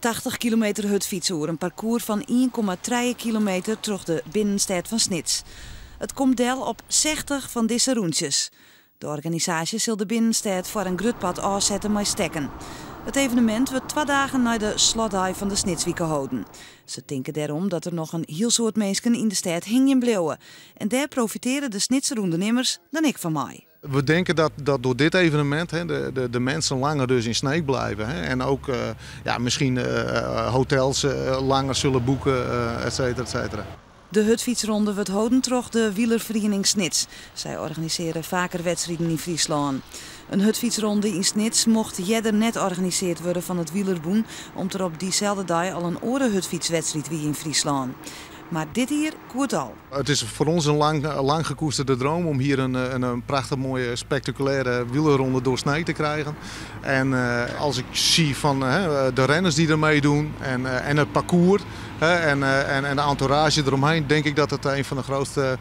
80 kilometer hutfietsen over een parcours van 1,3 kilometer door de binnenstad van Snits. Het komt del op 60 van deze roentjes. De organisatie zal de binnenstad voor een grutpad afzetten met stekken. Het evenement wordt 2 dagen na de slotdag van de Snitswieken houden. Ze denken daarom dat er nog een heel soort mensen in de stad hingen blijven. En daar profiteren de Snitse ondernemers dan ik van mij. We denken dat door dit evenement de mensen langer dus in Sneek blijven. En ook misschien hotels langer zullen boeken, et cetera, et cetera. De hutfietsronde wordt houden door de wielervereniging Snits. Zij organiseren vaker wedstrijden in Friesland. Een hutfietsronde in Snits mocht jeder net georganiseerd worden van het wielerboen, omdat er op diezelfde dag al een andere hutfietswedstrijd wie in Friesland. Maar dit hier koert al. Het is voor ons een lang gekoesterde droom om hier een prachtig mooie spectaculaire wielerronde door Sneek te krijgen. En als ik zie van de renners die er meedoen en het parcours en de entourage eromheen, denk ik dat het een van de grootste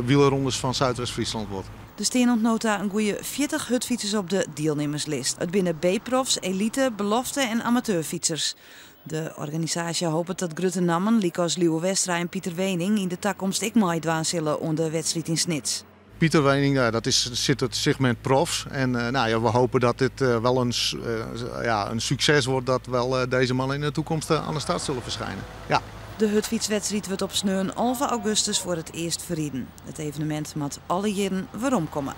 wielerrondes van Zuidwest-Friesland wordt. Er staan nota een goede 40 hutfietsers op de deelnemerslist. Het binnen B-profs, elite, belofte en amateurfietsers. De organisatie hoopt dat grote namen, Likos Liewe Westra en Pieter Wening, in de toekomst ook meedoen zullen onder de wedstrijd in Snits. Pieter Wening, zit het segment profs. En we hopen dat dit wel een succes wordt, dat wel deze mannen in de toekomst aan de start zullen verschijnen. Ja. De hutfietswedstrijd wordt op sneun 11 augustus voor het eerst verrieden. Het evenement moet alle jaren weerom komen.